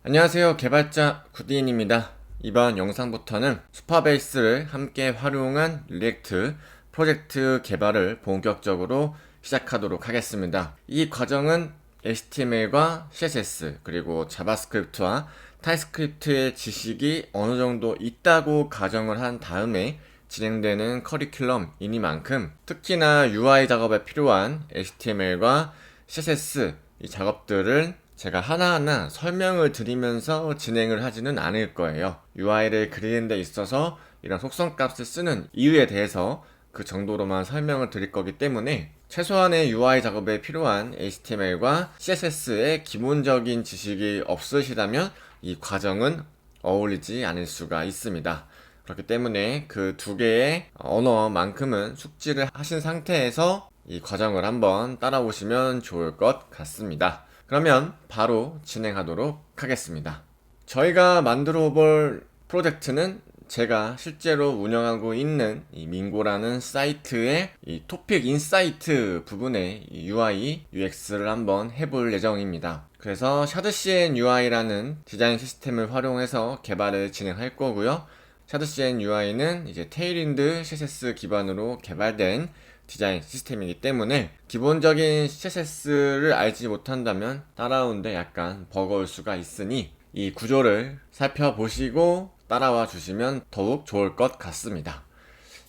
안녕하세요, 개발자 구디인입니다. 이번 영상부터는 수파베이스를 함께 활용한 리액트 프로젝트 개발을 본격적으로 시작하도록 하겠습니다. 이 과정은 HTML과 CSS 그리고 자바스크립트와 타입스크립트의 지식이 어느 정도 있다고 가정을 한 다음에 진행되는 커리큘럼이니만큼 특히나 UI 작업에 필요한 HTML과 CSS 이 작업들을 제가 하나하나 설명을 드리면서 진행을 하지는 않을 거예요. UI를 그리는 데 있어서 이런 속성값을 쓰는 이유에 대해서 그 정도로만 설명을 드릴 거기 때문에 최소한의 UI 작업에 필요한 HTML과 CSS의 기본적인 지식이 없으시다면 이 과정은 어울리지 않을 수가 있습니다. 그렇기 때문에 그 두 개의 언어만큼은 숙지를 하신 상태에서 이 과정을 한번 따라오시면 좋을 것 같습니다. 그러면 바로 진행하도록 하겠습니다. 저희가 만들어 볼 프로젝트는 제가 실제로 운영하고 있는 이 민고라는 사이트의 이 토픽 인사이트 부분의 UI, UX를 한번 해볼 예정입니다. 그래서 샤드CN UI라는 디자인 시스템을 활용해서 개발을 진행할 거고요. 샤드CN UI는 이제 테일윈드 CSS 기반으로 개발된 디자인 시스템이기 때문에 기본적인 CSS를 알지 못한다면 따라오는데 약간 버거울 수가 있으니 이 구조를 살펴보시고 따라와 주시면 더욱 좋을 것 같습니다.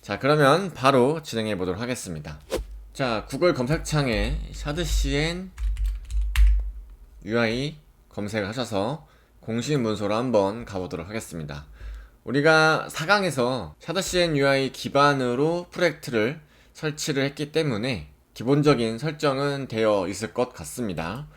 자, 그러면 바로 진행해 보도록 하겠습니다. 자, 구글 검색창에 샤드CN UI 검색을 하셔서 공식 문서로 한번 가보도록 하겠습니다. 우리가 4강에서 샤드CN UI 기반으로 프로젝트를 설치를 했기 때문에 기본적인 설정은 되어 있을 것 같습니다.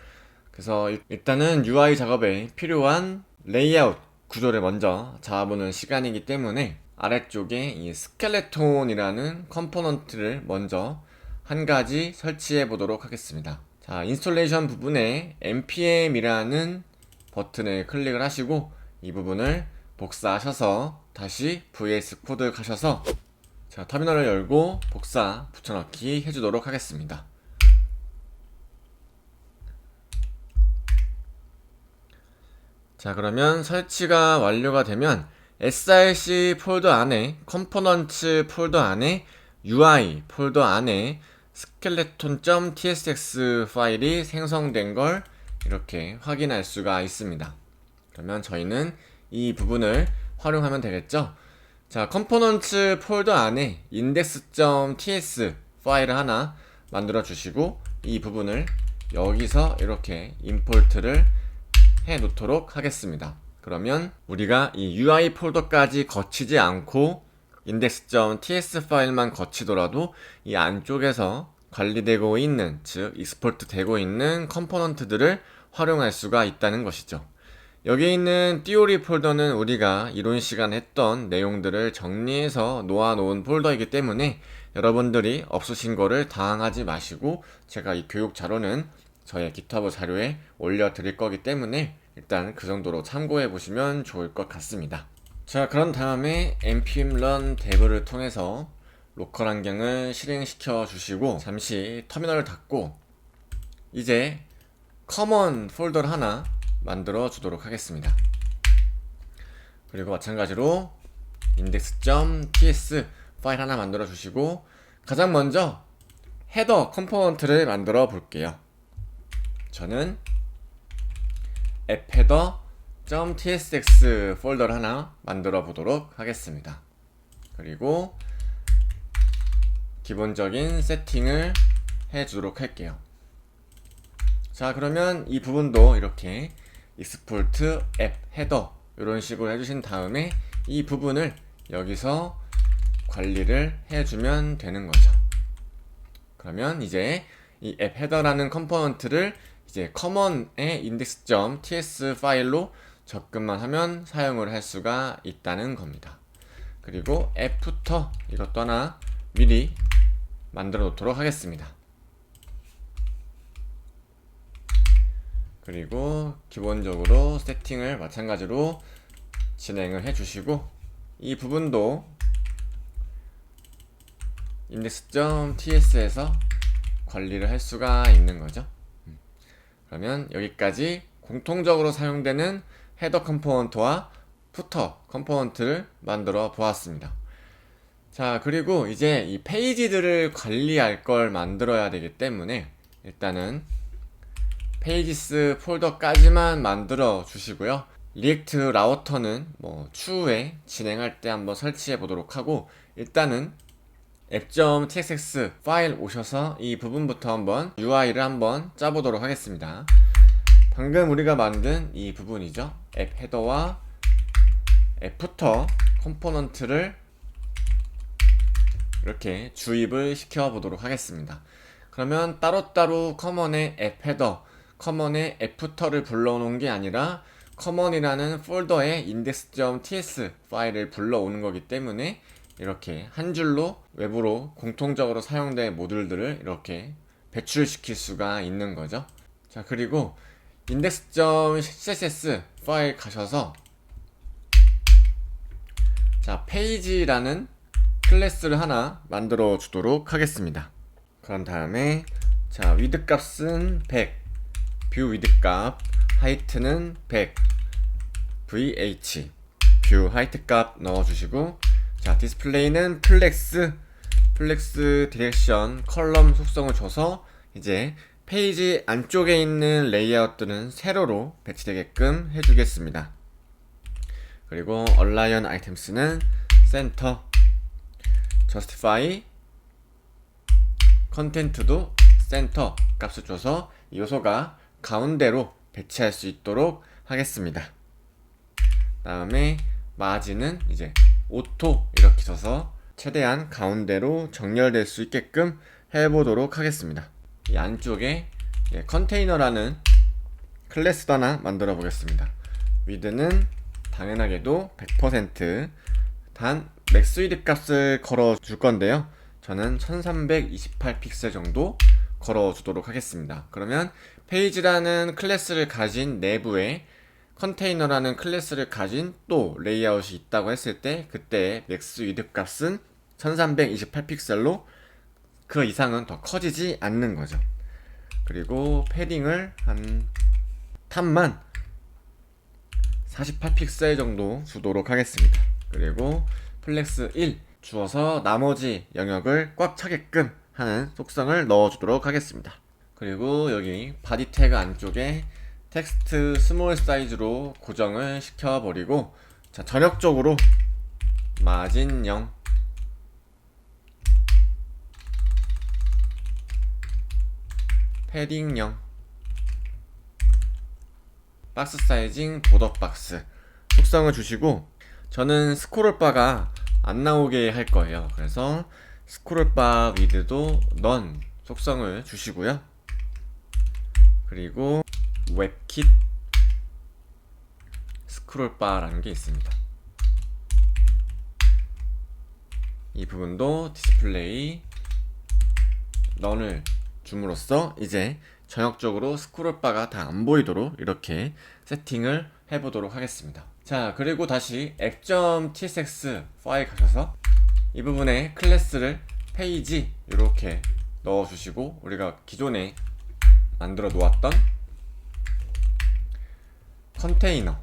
그래서 일단은 UI 작업에 필요한 레이아웃 구조를 먼저 잡아보는 시간이기 때문에 아래쪽에 이 스켈레톤이라는 컴포넌트를 먼저 한 가지 설치해 보도록 하겠습니다. 자, 인스톨레이션 부분에 npm이라는 버튼을 클릭을 하시고 이 부분을 복사하셔서 다시 VS 코드 가셔서 자, 터미널을 열고 복사 붙여넣기 해주도록 하겠습니다. 자, 그러면 설치가 완료가 되면 src 폴더 안에 컴포넌트 폴더 안에 UI 폴더 안에 skeleton.tsx 파일이 생성된 걸 이렇게 확인할 수가 있습니다. 그러면 저희는 이 부분을 활용하면 되겠죠. 자, 컴포넌트 폴더 안에 index.ts 파일을 하나 만들어 주시고 이 부분을 여기서 이렇게 임포트를 해 놓도록 하겠습니다. 그러면 우리가 이 UI 폴더까지 거치지 않고 index.ts 파일만 거치더라도 이 안쪽에서 관리되고 있는, 즉 익스포트 되고 있는 컴포넌트들을 활용할 수가 있다는 것이죠. 여기 있는 띠오리 폴더는 우리가 이론 시간에 했던 내용들을 정리해서 놓아놓은 폴더이기 때문에 여러분들이 없으신 거를 당황하지 마시고 제가 이 교육 자료는 저의 GitHub 자료에 올려드릴 거기 때문에 일단 그 정도로 참고해 보시면 좋을 것 같습니다. 자, 그런 다음에 npm run dev를 통해서 로컬 환경을 실행시켜 주시고 잠시 터미널을 닫고 이제 커먼 폴더를 하나 만들어 주도록 하겠습니다. 그리고 마찬가지로 index.ts 파일 하나 만들어 주시고 가장 먼저 헤더 컴포넌트를 만들어 볼게요. 저는 appheader.tsx 폴더를 하나 만들어 보도록 하겠습니다. 그리고 기본적인 세팅을 해 주도록 할게요. 자, 그러면 이 부분도 이렇게 export app header 이런 식으로 해주신 다음에 이 부분을 여기서 관리를 해주면 되는 거죠. 그러면 이제 이 app header라는 컴포넌트를 이제 common의 index.ts 파일로 접근만 하면 사용을 할 수가 있다는 겁니다. 그리고 footer 이것도 하나 미리 만들어 놓도록 하겠습니다. 그리고 기본적으로 세팅을 마찬가지로 진행을 해주시고 이 부분도 index.ts에서 관리를 할 수가 있는 거죠. 그러면 여기까지 공통적으로 사용되는 헤더 컴포넌트와 푸터 컴포넌트를 만들어 보았습니다. 자, 그리고 이제 이 페이지들을 관리할 걸 만들어야 되기 때문에 일단은 페이지스 폴더까지만 만들어 주시고요. 리액트 라우터는 추후에 진행할 때 한번 설치해 보도록 하고, 일단은 app.txx 파일 오셔서 이 부분부터 한번 UI를 한번 짜보도록 하겠습니다. 방금 우리가 만든 이 부분이죠. 앱 헤더와 앱 푸터 컴포넌트를 이렇게 주입을 시켜 보도록 하겠습니다. 그러면 따로따로 커먼의 앱 헤더, 커먼의 앱 푸터를 불러오는 게 아니라 커먼이라는 폴더에 index.ts 파일을 불러오는 거기 때문에 이렇게 한 줄로 외부로 공통적으로 사용된 모듈들을 이렇게 배출시킬 수가 있는 거죠. 자, 그리고 index.css 파일 가셔서 자, 페이지라는 클래스를 하나 만들어 주도록 하겠습니다. 그런 다음에 자, width 값은 100, 뷰 width 값, 하이트는 100, vh, 뷰 하이트 값 넣어주시고, 자, 디스플레이는 플렉스 디렉션 컬럼 속성을 줘서 이제 페이지 안쪽에 있는 레이아웃들은 세로로 배치되게끔 해주겠습니다. 그리고 align items는 center, justify content도 center 값을 줘서 이 요소가 가운데로 배치할 수 있도록 하겠습니다. 다음에 마진은 이제 오토 이렇게 써서 최대한 가운데로 정렬될 수 있게끔 해보도록 하겠습니다. 이 안쪽에 컨테이너라는 클래스도 하나 만들어 보겠습니다. width는 당연하게도 100%, 단 맥스 위드 값을 걸어 줄 건데요. 저는 1328 픽셀 정도 걸어 주도록 하겠습니다. 그러면 페이지라는 클래스를 가진 내부에 컨테이너라는 클래스를 가진 또 레이아웃이 있다고 했을 때 그때 맥스 위드 값은 1328 픽셀로 그 이상은 더 커지지 않는 거죠. 그리고 패딩을 한 탑만 48 픽셀 정도 주도록 하겠습니다. 그리고 플렉스 1 주어서 나머지 영역을 꽉 차게끔 하는 속성을 넣어주도록 하겠습니다. 그리고 여기 바디 태그 안쪽에 텍스트 스몰 사이즈로 고정을 시켜버리고, 자, 전역적으로 마진 0, 패딩 0, 박스 사이징 보더 박스 속성을 주시고, 저는 스크롤바가 안 나오게 할 거예요. 그래서 스크롤바 위드도 none 속성을 주시고요. 그리고 웹킷 스크롤바라는 게 있습니다. 이 부분도 디스플레이 none을 줌으로써 이제 전역적으로 스크롤바가 다 안 보이도록 이렇게 세팅을 해보도록 하겠습니다. 자, 그리고 다시 app.tsx 파일 가셔서 이 부분에 클래스를 페이지 이렇게 넣어주시고, 우리가 기존에 만들어 놓았던 컨테이너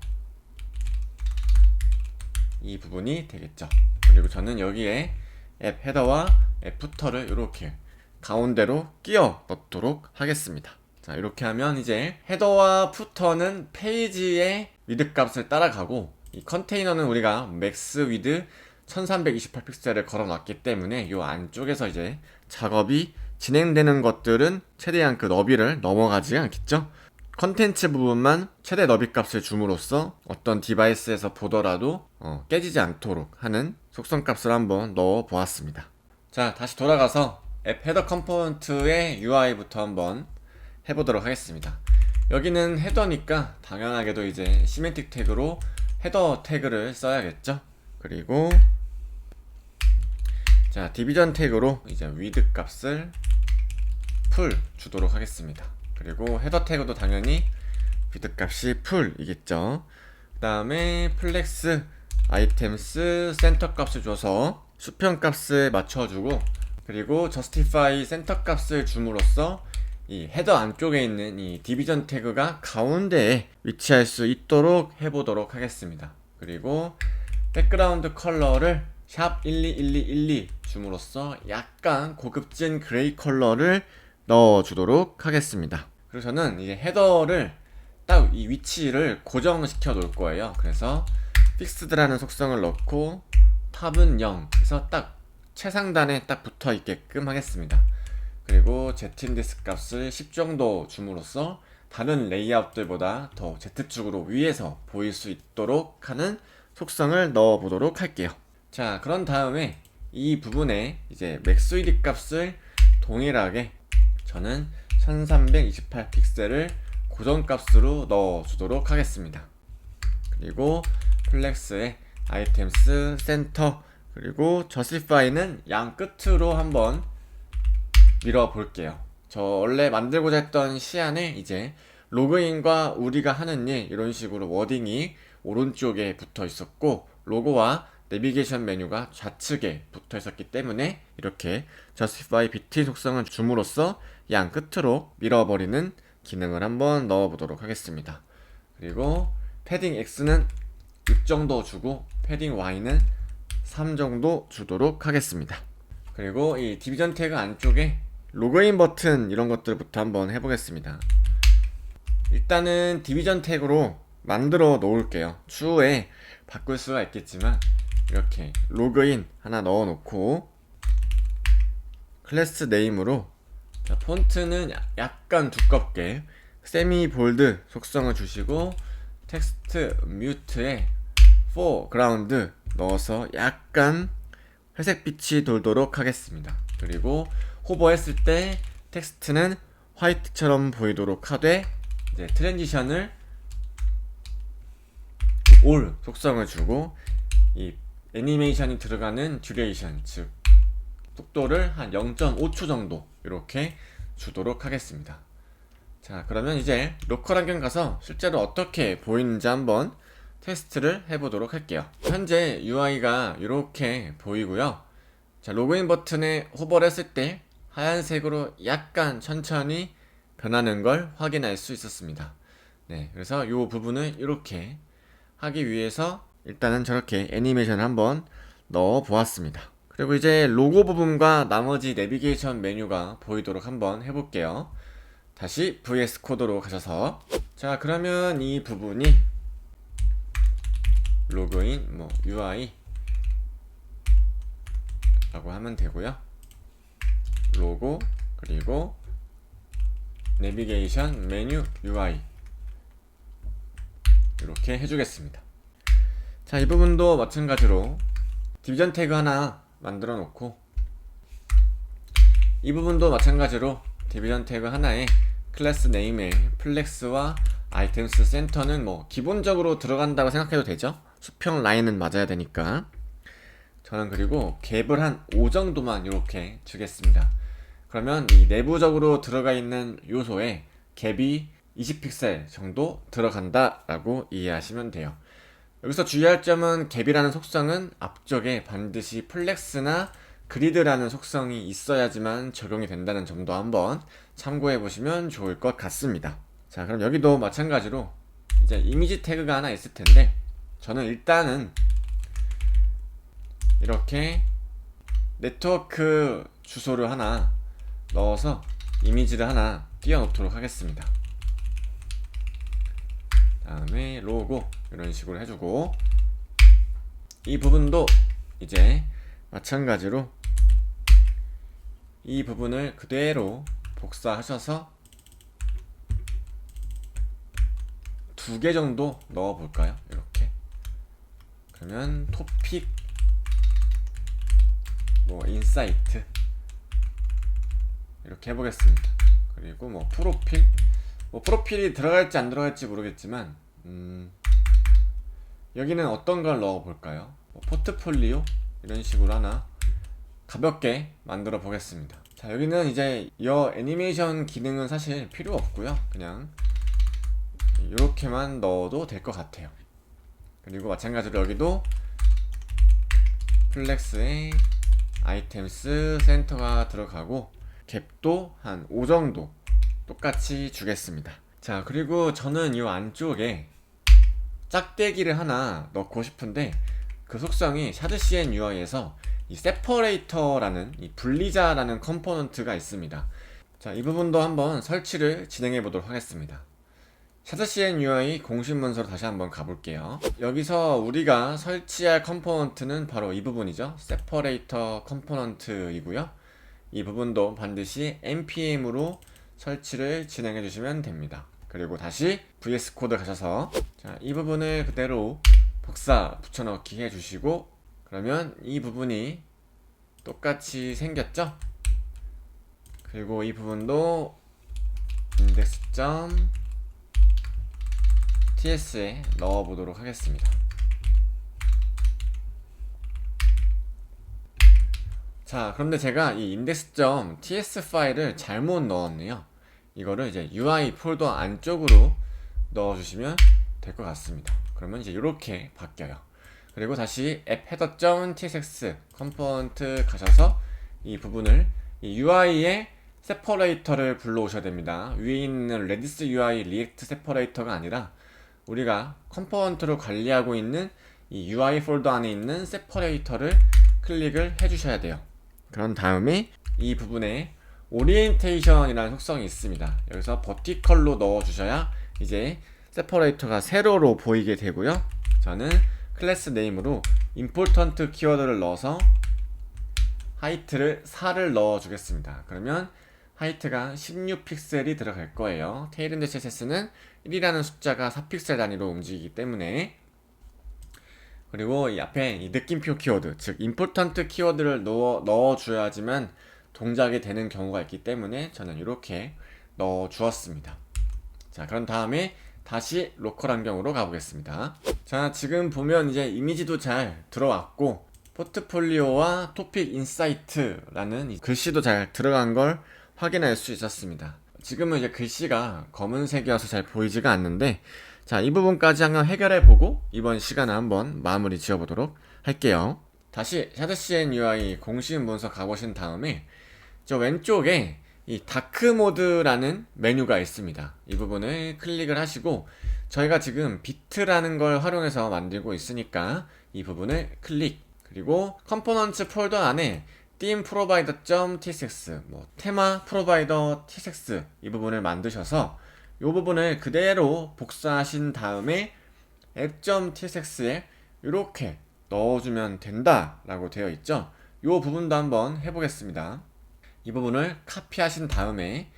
이 부분이 되겠죠. 그리고 저는 여기에 앱 헤더와 앱 푸터를 이렇게 가운데로 끼워 넣도록 하겠습니다. 자, 이렇게 하면 이제 헤더와 푸터는 페이지의 위드 값을 따라가고, 이 컨테이너는 우리가 맥스 위드 1328 픽셀을 걸어 놨기 때문에 이 안쪽에서 이제 작업이 진행되는 것들은 최대한 그 너비를 넘어가지 않겠죠. 컨텐츠 부분만 최대 너비 값을 줌으로써 어떤 디바이스에서 보더라도 깨지지 않도록 하는 속성 값을 한번 넣어 보았습니다. 자, 다시 돌아가서 앱 헤더 컴포넌트의 UI부터 한번 해보도록 하겠습니다. 여기는 헤더니까 당연하게도 이제 시멘틱 태그로 헤더 태그를 써야겠죠. 그리고 자, 디비전 태그로 이제 위드 값을 풀 주도록 하겠습니다. 그리고 헤더 태그도 당연히 위드 값이 풀이겠죠. 그 다음에 플렉스 아이템스 센터 값을 줘서 수평 값을 맞춰주고, 그리고 justify 센터 값을 줌으로써 이 헤더 안쪽에 있는 이 디비전 태그가 가운데에 위치할 수 있도록 해보도록 하겠습니다. 그리고 백그라운드 컬러를 샵121212 줌으로써 약간 고급진 그레이 컬러를 넣어주도록 하겠습니다. 그리고 저는 이제 헤더를 딱 이 위치를 고정시켜 놓을 거예요. 그래서 fixed라는 속성을 넣고 탑은 0 해서 딱 최상단에 딱 붙어 있게끔 하겠습니다. 그리고 z인데스 값을 10 정도 줌으로써 다른 레이아웃들보다 더 Z축으로 위에서 보일 수 있도록 하는 속성을 넣어 보도록 할게요. 자, 그런 다음에 이 부분에 이제 맥스위드 값을 동일하게 저는 1328 픽셀을 고정값으로 넣어 주도록 하겠습니다. 그리고 플렉스에 아이템스 센터 그리고 justify는 양 끝으로 한번 밀어 볼게요. 저 원래 만들고자 했던 시안에 이제 로그인과 우리가 하는 일 이런 식으로 워딩이 오른쪽에 붙어 있었고 로고와 내비게이션 메뉴가 좌측에 붙어 있었기 때문에 이렇게 justify bt 속성을 줌으로써 양 끝으로 밀어버리는 기능을 한번 넣어 보도록 하겠습니다. 그리고 패딩 x는 6 정도 주고 패딩 y는 3 정도 주도록 하겠습니다. 그리고 이 디비전 태그 안쪽에 로그인 버튼 이런 것들부터 한번 해보겠습니다. 일단은 디비전 태그로 만들어 놓을게요. 추후에 바꿀 수가 있겠지만 이렇게 로그인 하나 넣어 놓고 클래스 네임으로 폰트는 약간 두껍게 세미 볼드 속성을 주시고 텍스트 뮤트에 foreground 넣어서 약간 회색빛이 돌도록 하겠습니다. 그리고 호버했을 때 텍스트는 화이트처럼 보이도록 하되 이제 트랜지션을 all 속성을 주고 이 애니메이션이 들어가는 듀레이션 즉 속도를 한 0.5초 정도 이렇게 주도록 하겠습니다. 자, 그러면 이제 로컬 환경 가서 실제로 어떻게 보이는지 한번 테스트를 해보도록 할게요. 현재 UI가 이렇게 보이고요. 자, 로그인 버튼에 호버를 했을 때 하얀색으로 약간 천천히 변하는 걸 확인할 수 있었습니다. 네, 그래서 이 부분을 이렇게 하기 위해서 일단은 저렇게 애니메이션을 한번 넣어 보았습니다. 그리고 이제 로고 부분과 나머지 내비게이션 메뉴가 보이도록 한번 해볼게요. 다시 VS 코드로 가셔서 자, 그러면 이 부분이 로그인 UI 라고 하면 되고요. 로고 그리고 내비게이션 메뉴 UI 이렇게 해주겠습니다. 자, 이 부분도 마찬가지로 디비전 태그 하나 만들어 놓고 이 부분도 마찬가지로 디비전 태그 하나에 클래스 네임에 플렉스와 아이템스 센터는 기본적으로 들어간다고 생각해도 되죠. 수평 라인은 맞아야 되니까. 저는 그리고 갭을 한 5 정도만 이렇게 주겠습니다. 그러면 이 내부적으로 들어가 있는 요소에 갭이 20픽셀 정도 들어간다 라고 이해하시면 돼요. 여기서 주의할 점은 갭이라는 속성은 앞쪽에 반드시 플렉스나 그리드라는 속성이 있어야지만 적용이 된다는 점도 한번 참고해 보시면 좋을 것 같습니다. 자, 그럼 여기도 마찬가지로 이제 이미지 태그가 하나 있을 텐데 저는 일단은 이렇게 네트워크 주소를 하나 넣어서 이미지를 하나 띄워 놓도록 하겠습니다. 다음에 로고 이런 식으로 해주고 이 부분도 이제 마찬가지로 이 부분을 그대로 복사하셔서 2개 정도 넣어 볼까요? 이렇게 그러면 토픽 인사이트 이렇게 해보겠습니다. 그리고 프로필 프로필이 들어갈지 안 들어갈지 모르겠지만 여기는 어떤 걸 넣어 볼까요? 포트폴리오 이런 식으로 하나 가볍게 만들어 보겠습니다. 자, 여기는 이제 이 애니메이션 기능은 사실 필요 없고요. 그냥 이렇게만 넣어도 될 것 같아요. 그리고 마찬가지로 여기도 플렉스에 아이템스 센터가 들어가고 갭도 한 5 정도 똑같이 주겠습니다. 자, 그리고 저는 이 안쪽에 짝대기를 하나 넣고 싶은데 그 속성이 샤드CN UI에서 이 세퍼레이터라는 이 분리자라는 컴포넌트가 있습니다. 자, 이 부분도 한번 설치를 진행해 보도록 하겠습니다. 샤드CN UI 공식 문서로 다시 한번 가볼게요. 여기서 우리가 설치할 컴포넌트는 바로 이 부분이죠. 세퍼레이터 컴포넌트이고요. 이 부분도 반드시 npm으로 설치를 진행해 주시면 됩니다. 그리고 다시 VS 코드 가셔서 자, 이 부분을 그대로 복사 붙여넣기 해주시고 그러면 이 부분이 똑같이 생겼죠? 그리고 이 부분도 index.ts에 넣어보도록 하겠습니다. 자, 그런데 제가 이 index.ts 파일을 잘못 넣었네요. 이거를 이제 UI 폴더 안쪽으로 넣어주시면 될 것 같습니다. 그러면 이제 이렇게 바뀌어요. 그리고 다시 app.header.tsx 컴포넌트 가셔서 이 부분을 이 UI의 세퍼레이터를 불러오셔야 됩니다. 위에 있는 레디스 UI 리액트 세퍼레이터가 아니라 우리가 컴포넌트로 관리하고 있는 이 UI 폴더 안에 있는 세퍼레이터를 클릭을 해주셔야 돼요. 그런 다음에 이 부분에 오리엔테이션이라는 속성이 있습니다. 여기서 버티컬로 넣어주셔야 이제 세퍼레이터가 세로로 보이게 되고요. 저는 클래스 네임으로 important 키워드를 넣어서 하이트를 4를 넣어주겠습니다. 그러면 하이트가 16픽셀이 들어갈 거예요. 테일인데CSS는 1이라는 숫자가 4픽셀 단위로 움직이기 때문에. 그리고 이 앞에 이 느낌표 키워드, 즉 important 키워드를 넣어줘야지만 동작이 되는 경우가 있기 때문에 저는 이렇게 넣어주었습니다. 자, 그런 다음에 다시 로컬 환경으로 가보겠습니다. 자, 지금 보면 이제 이미지도 잘 들어왔고 포트폴리오와 토픽 인사이트라는 이 글씨도 잘 들어간 걸 확인할 수 있었습니다. 지금은 이제 글씨가 검은색이어서 잘 보이지가 않는데 자, 이 부분까지 한번 해결해보고 이번 시간에 한번 마무리 지어보도록 할게요. 다시 샤드CN UI 공식 문서 가보신 다음에 저 왼쪽에 이 다크 모드라는 메뉴가 있습니다. 이 부분을 클릭을 하시고 저희가 지금 비트라는 걸 활용해서 만들고 있으니까 이 부분을 클릭, 그리고 컴포넌트 폴더 안에 theme provider.tsx 테마 프로바이더 tsx 이 부분을 만드셔서 이 부분을 그대로 복사하신 다음에 app.tsx에 이렇게 넣어주면 된다 라고 되어 있죠. 이 부분도 한번 해보겠습니다. 이 부분을 카피하신 다음에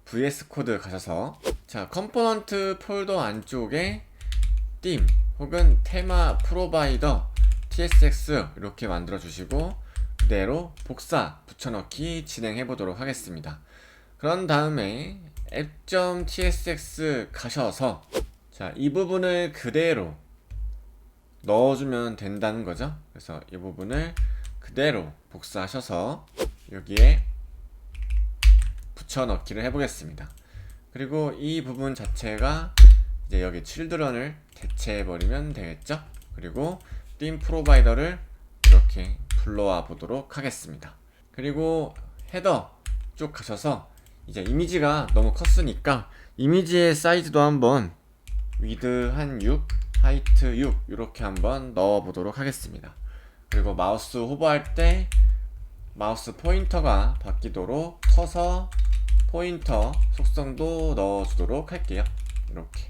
VS 코드 가셔서 자, 컴포넌트 폴더 안쪽에 theme 혹은 테마 프로바이더 tsx 이렇게 만들어 주시고 그대로 복사 붙여넣기 진행해 보도록 하겠습니다. 그런 다음에 app.tsx 가셔서 자, 이 부분을 그대로 넣어주면 된다는 거죠. 그래서 이 부분을 그대로 복사하셔서 여기에 붙여넣기를 해보겠습니다. 그리고 이 부분 자체가 이제 여기 children을 대체해버리면 되겠죠. 그리고 theme 프로바이더를 이렇게 불러와 보도록 하겠습니다. 그리고 헤더 쭉 가셔서 이제 이미지가 너무 컸으니까 이미지의 사이즈도 한번 위드 한 6, 하이트 6 이렇게 한번 넣어 보도록 하겠습니다. 그리고 마우스 호버할 때 마우스 포인터가 바뀌도록 커서 포인터 속성도 넣어주도록 할게요. 이렇게.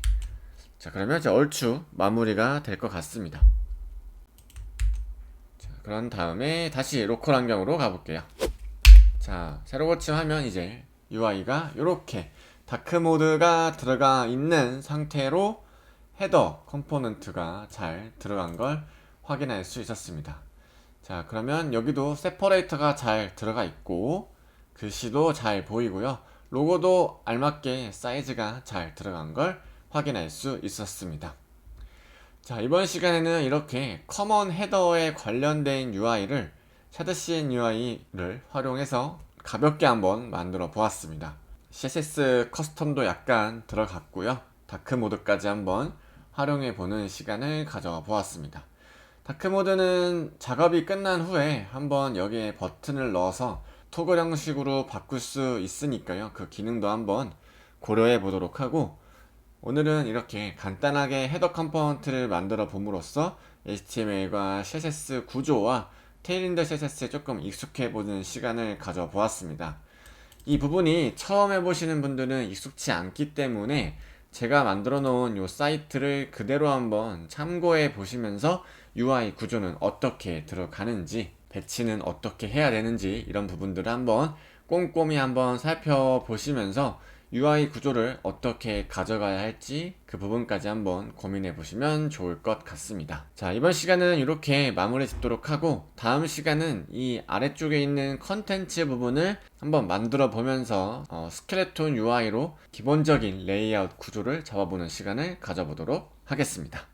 자, 그러면 이제 얼추 마무리가 될 것 같습니다. 자, 그런 다음에 다시 로컬 환경으로 가볼게요. 자, 새로 고침하면 이제 UI가 이렇게 다크 모드가 들어가 있는 상태로 헤더 컴포넌트가 잘 들어간 걸 확인할 수 있었습니다. 자, 그러면 여기도 세퍼레이터가 잘 들어가 있고 글씨도 잘 보이고요. 로고도 알맞게 사이즈가 잘 들어간 걸 확인할 수 있었습니다. 자, 이번 시간에는 이렇게 커먼 헤더에 관련된 UI를 샤드CN UI를 활용해서 가볍게 한번 만들어 보았습니다. CSS 커스텀도 약간 들어갔고요. 다크 모드까지 한번 활용해 보는 시간을 가져보았습니다. 다크모드는 작업이 끝난 후에 한번 여기에 버튼을 넣어서 토글 형식으로 바꿀 수 있으니까요. 그 기능도 한번 고려해 보도록 하고, 오늘은 이렇게 간단하게 헤더 컴포넌트를 만들어 봄으로써 HTML과 CSS 구조와 테일인더 CSS에 조금 익숙해 보는 시간을 가져 보았습니다. 이 부분이 처음 해보시는 분들은 익숙치 않기 때문에 제가 만들어 놓은 이 사이트를 그대로 한번 참고해 보시면서 UI 구조는 어떻게 들어가는지, 배치는 어떻게 해야 되는지, 이런 부분들을 한번 꼼꼼히 한번 살펴보시면서 UI 구조를 어떻게 가져가야 할지 그 부분까지 한번 고민해 보시면 좋을 것 같습니다. 자, 이번 시간은 이렇게 마무리 짓도록 하고, 다음 시간은 이 아래쪽에 있는 컨텐츠 부분을 한번 만들어 보면서 스켈레톤 UI로 기본적인 레이아웃 구조를 잡아보는 시간을 가져보도록 하겠습니다.